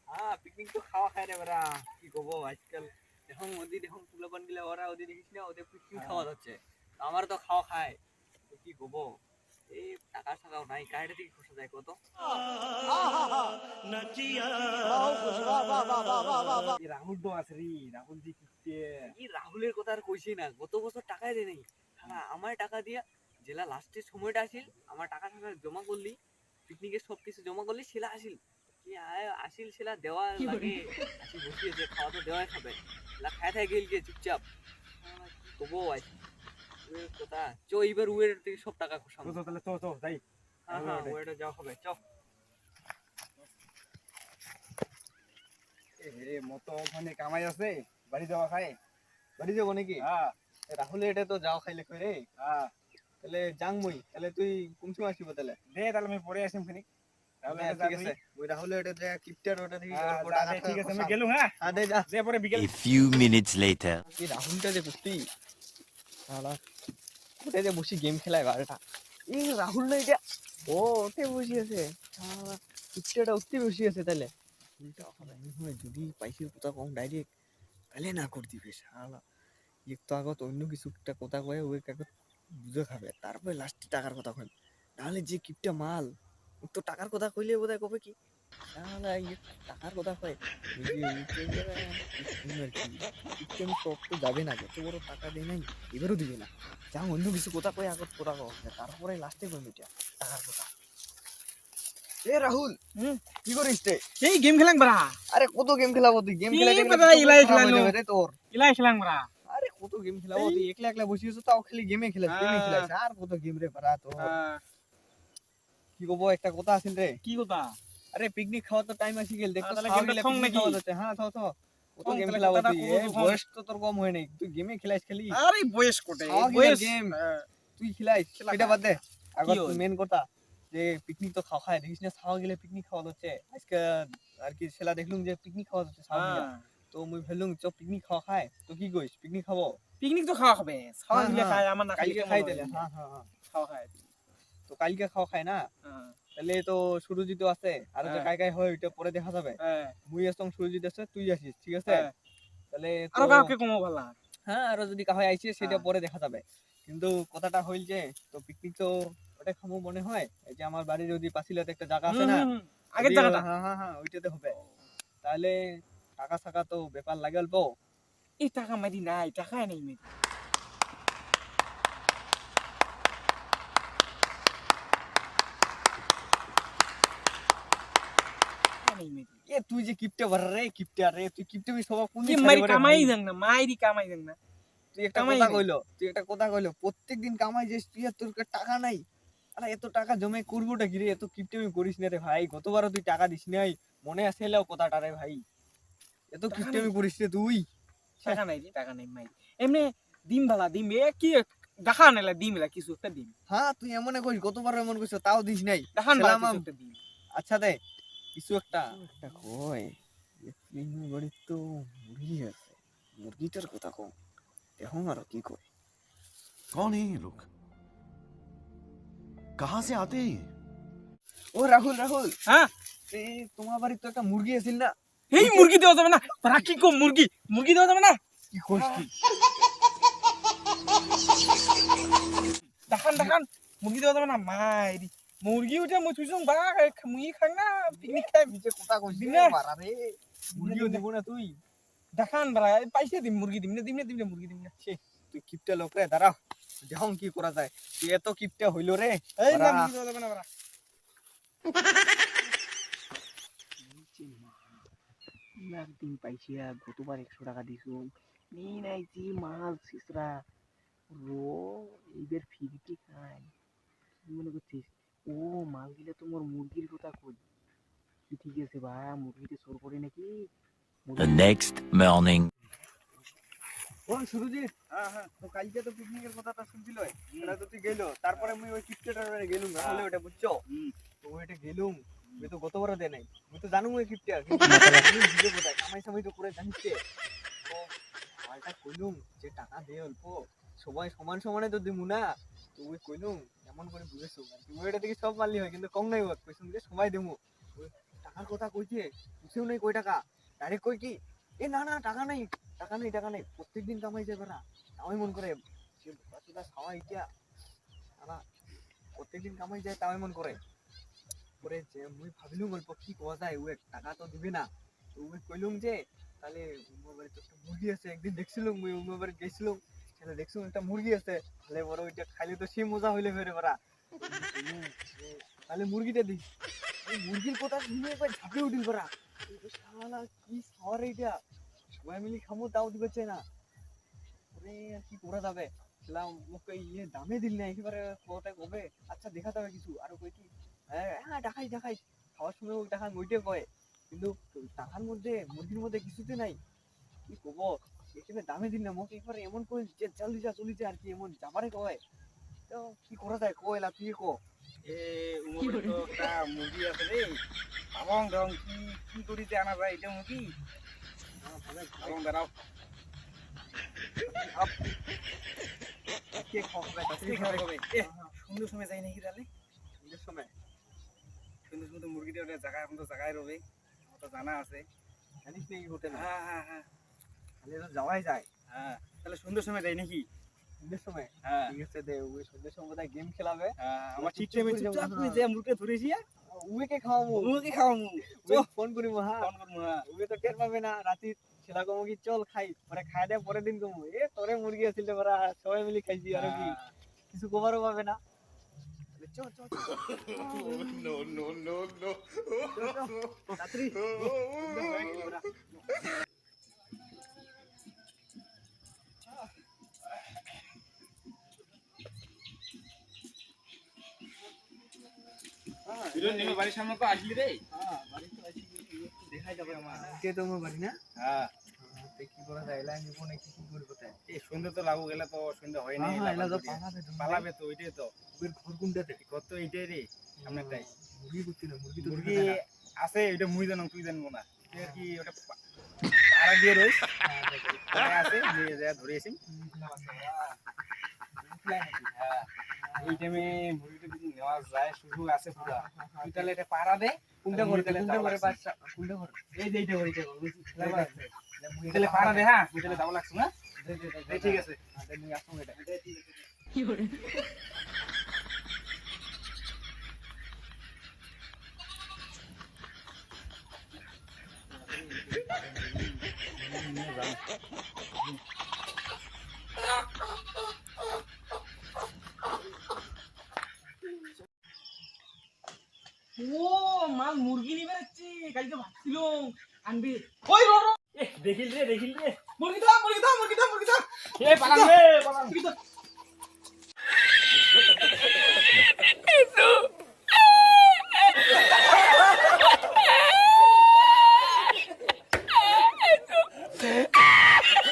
হ্যাঁ পিকনিক তো খাওয়া খায় রে ওরা কি করবো আজকাল এখন ওদের এখন তুলাবান গিলা ওরা ওদের দেখিস না ওদের পিকনিক খাওয়া যাচ্ছে আমার তো খাওয়া খায় তো কি করবো এই টাকা টাকাও নাই কাইটা থেকে খসে যায় কত রাহুল তো আছে রে রাহুল জি কিনতে এই রাহুলের কথা আর কইছি না গত বছর টাকাই দেয় নাই হ্যাঁ আমার টাকা দিয়া জেলা লাস্টের সময়টা আসিল আমার টাকা টাকা জমা করলি পিকনিকের সব কিছু জমা করলি সেলা আসিল কি আসিল সেলা দেওয়া লাগে আসি বসিয়েছে খাওয়া তো দেওয়াই খাবে সেলা খায় খায় গেল গিয়ে চুপচাপ কি করবো কথা চো এইবার উয়ের থেকে সব টাকা খসাম তাহলে তো যাই হ্যাঁ হ্যাঁ উয়েটা যাওয়া হবে চ রে মতো ওখানে কামাই আছে বাড়ি যাওয়া খায় বাড়ি যাবো নাকি হ্যাঁ রাহুল এটা তো যাওয়া খাইলে কই রে হ্যাঁ তাহলে যাং মই তাহলে তুই কুমসু আসিব তাহলে দে তাহলে আমি পরে আসিম খানিক তাহলে ঠিক আছে ওই রাহুল এটা যে কিপটার ওটা দেখি অল্প টাকা ঠিক আছে আমি গেলুম হ্যাঁ হ্যাঁ দে যা দে পরে বিকেল A few minutes later. এই রাহুলটা যে কুস্তি শালা ওটা যে বসে গেম খেলায় বারটা এই রাহুল না এটা ও ওতে বসে আছে শালা কিপটাটা উঠতে বসে আছে তাহলে উল্টা হবে হয় যদি পয়সার কথা কম ডাইরেক্ট তাহলে না করে দিবে শালা একটু আগত অন্য কিছু একটা কথা কয়ে ওই কাগজ বুঝে খাবে তারপরে লাস্টে টাকার কথা কয় নাহলে যে কিপটা মাল ও তো টাকার কথা কইলে বোধহয় কবে কি শালা টাকার কথা কয় আমি সব তো যাবে না যত বড় টাকা দেয় নাই এবারও দিবে না যা অন্য কিছু কথা কয়ে আগত কথা কয় তারপরে লাস্টে কই মিটা টাকার কথা এ রাহুল কি করিস রে এই গেম খেলাম বড়া আরে কত গেম খেলাবো তুই গেম খেলাতে ইলাই খেলানো রে তোর ইলাই খেলাম বড়া আরে কত গেম খেলাবো তুই একলা একলা বসিয়েছ তাও খালি গেমে খেলাস আর কত গেম রে পারা তো কি কব একটা কথা আছে রে কি কথা আরে পিকনিক খাওয়া তো টাইম আসি গেল দেখো তাহলে খাওয়া গেমটা গেলে থং পিকনিক নাকি? খাওয়া যাচ্ছে হ্যাঁ তো কত গেম তাহলে খেলাবো কথাটা তুই কব তো বয়স তো তোর কম হয় নাই তুই গেমে খেলাস খালি আরে বয়স কোটে খাওয়া বয়স গেম তুই খেলাইস এটা বাদ দে আগত হল? মেন কথা যে পিকনিক তো খাওয়া খায় দেখিস না খাওয়া গেলে পিকনিক খাওয়া যাচ্ছে আজকে আর কি ছেলা দেখলুম যে পিকনিক খাওয়া যাচ্ছে খাওয়া গেলে তো মুই ভাবলুম চ পিকনিক খাওয়া খায় তো কি কইস পিকনিক খাবো পিকনিক তো খাওয়া হবে খাওয়া দিলে খায় আমার না কালকে খাই তাহলে হ্যাঁ খাওয়া খায় তো কালকে খাওয়া খায় না তাহলে তো সুরজিৎ তো আছে আর যে কাই কাই হয় ওইটা পরে দেখা যাবে মুই আসং সুরজিৎ আছে তুই আসিস ঠিক আছে তাহলে আর কাউকে কমো ভালো হ্যাঁ আর যদি কাহয় আইছে সেটা পরে দেখা যাবে কিন্তু কথাটা হইল যে তো পিকনিক তো ওটা খামু মনে হয় এই যে আমার বাড়ির যদি পাশিলাতে একটা জায়গা আছে না আগের জায়গাটা হ্যাঁ ওইটাতে হবে তাহলে টাকা ছাকা তো ব্যাপার লাগে অল্প এই টাকা মারি নাই টাকাই নাই মেরি এ তুই যে কিপটে ভর রে কিপটে রে তুই কিপটে বি সবা কোন কি মারি কামাই দেন না মাইরি কামাই দেন না তুই একটা কথা কইলো প্রত্যেকদিন কামাই যে তুই আর তোর টাকা নাই আরে এত টাকা জমে করবোটা কি রে এত কিপটেমি করিস না রে ভাই গতবারও তুই টাকা দিস নাই মনে আছে এলাও কথাটা রে ভাই এত কিপটেমি করিস রে তুই টাকা নাই টাকা নাই মাইরি এমনি ডিম ভালা ডিম এ কি দেখা নাইলা ডিম এলা কিছু একটা ডিম হ্যাঁ তুই এমন কইস গতবার এমন কইছ তাও দিস নাই দেখান ভালা কিছু একটা ডিম আচ্ছা দে কিছু একটা কই তিন বড়ি তো মুরগি আছে মুরগিটার কথা কও এখন আর কি কই कौन है ये लोग कहाँ से आते हैं ये? ও রাহুল হ্যাঁ এই তোমার বাড়ি তো একটা মুরগি আছিল না এই মুরগি দেওয়া যাবে না তারা কি কম মুরগি দেওয়া যাবে না কি কইস তুই দেখান মুরগি দেওয়া যাবে না মাইরি মুরগি উঠে মই তুইছং বা মুই খাই না পিকনিক খাই নিচে কথা কইস দিনে। মারা রে মুরগিও দিব না তুই দেখান বারা পাইছে দিম মুরগি দিম না মুরগি দিম না তুই কিপটা লোক রে দাঁড়াও দেখুন কি করা যায় তুই এত কিপটা হইলো রে এই না বারা। মুরগি দেওয়া যাবে না বারা একদিন পাইছি গতবার 100 টাকা দিছু নেই নাই যে মাল সিসরা রো এইবার ফিরতি খাই কি মনে করছিস ও মাল দিলে তোমার মুরগির কথা কই ঠিক আছে ভাই মুরগিতে সর করে নাকি The next morning. ও সুরজিৎ হ্যাঁ তো কালকে তো পিকনিকের কথাটা শুনছিল এটা তো তুই গেলো তারপরে আমি ওই কিপটাটার গেলুম তাহলে ওটা বুঝছো তো ওইটা গেলুম আমি তো গতবারও দে নাই আমি তো জানুম ওই কিপটা কিন্তু ভিডিও কোথায় কামাই সামাই তো করে জানিস তো মালটা কইলুম যে টাকা দে অল্প সবাই সমানে তো দিমু না তো ওই কইলুম এমন করে বুঝেছো আর কি ওইটা দেখি সব মারলি হয় কিন্তু কম নাই ওই কইছুম যে সময় দেবো ওই টাকার কথা কইতে বুঝেও নাই কই টাকা ডাইরেক্ট কই কি এ না না টাকা নাই টাকা নাই প্রত্যেকদিন কামাই যাবে না আমি মন করে সে বাচ্চাটা খাওয়া ইতিয়া সারা প্রত্যেকদিন কামাই যায় তাও মন করে পরে যে মুই ভাবিলুম অল্প কি কোয়া যায় ওই টাকা তো দিবে না তো ওই কইলুম যে তাহলে মোবাইলে তো একটা মুরগি আছে একদিন দেখছিলাম মুই মোবাইলে গেছিলাম তাহলে দেখছিলাম একটা মুরগি আছে তাহলে বড় ওইটা খাইলে তো সেই মজা হইলে ফেরে বড়া তাহলে মুরগিটা দিই ওই মুরগির কথা শুনে একবার ঝাঁপিয়ে উঠিল বড়া শালা কি খাওয়ার এইটা সবাই মিলে খামো তাও দিবে চাই না ওরে আর কি করা যাবে সেলাম মুখে ইয়ে দামে দিল না একেবারে কোথায় কবে আচ্ছা দেখা যাবে কিছু আরো কই কি হ্যাঁ দেখাই খাওয়ার সময় ওই টাকা ওইটাই কয় কিন্তু টাকার মধ্যে মুরগির মধ্যে কিছুতে নাই কি কব এখানে দামে দিন না মুখে এবারে এমন করে যে চলি যা আর কি এমন যাবারে কয় তো কি করা যায় কয়লা তুই কো এ উমরে তো একটা মুরগি আছে রে এবং রং কি কি করিতে আনা যায় এটা মুরগি এবং দাঁড়াও কে খাওয়া আজকে খাওয়া হবে এ সুন্দর সময় যাই নাকি তাহলে সুন্দর সময় সুন্দর সুন্দর মুরগিটা ওটা জায়গায় এখন তো জায়গায় রবে আমার তো জানা আছে জানিস নাকি হতে না হ্যাঁ তাহলে তো যাওয়াই যায় হ্যাঁ তাহলে সুন্দর সময় যাই নাকি সন্ধ্যের সময় হ্যাঁ ঠিক আছে দে ওই সন্ধ্যের সময় বোধহয় গেম খেলাবে আমার ঠিক টাইমে চুপচাপ করে যে মুরগিটা ধরেছি উইকে খাওয়াবো মুরগি খাওয়ামু ফোন করিব হ্যাঁ ফোন করবো হ্যাঁ উইকে তো টের পাবে না রাতি ছেলা কমো কি চল খাই পরে খাই দেয় পরের দিন কমো এ তোরে মুরগি আছিল ওরা সবাই মিলে খাইছি আর কি কিছু কমারও পাবে না চল No, no, no, no. রাত্রি বাড়ির সামনে তো আসলি রে দেখাই যাবে আমার কে তোমার বাড়ি না হ্যাঁ কি করা যায় এলাই নিব নাকি কি করবো তাই এই সন্ধ্যা তো লাগু গেলে তো সন্ধ্যা হয় না এলা তো পালাবে তো ওইটাই তো ওর ঘর কোনটাতে কত এইটাই রে সামনেটাই মুরগি করতে না মুরগি তো মুরগি আছে ওইটা মুই জানো তুই জানবো না তুই আর কি ওটা পাড়া দিয়ে রইস আছে যে ধরে আসিম এই টাইমে মুরগিটা যদি নেওয়া যায় সুযোগ আছে পুরা তুই তাহলে এটা পাড়া দে কোনটা করে বাচ্চা কোনটা করে এই যে এইটা করে তাহলে পাড়া দে হ্যাঁ তাহলে দাম লাগছে না ঠিক আছে নিয়ে আসুন এটা ও মাল মুরগি নিবে যাচ্ছে কালকে ভাবছিলাম আনবি ওই দেখিল রে মুরগি দাও এ পালান রে পালান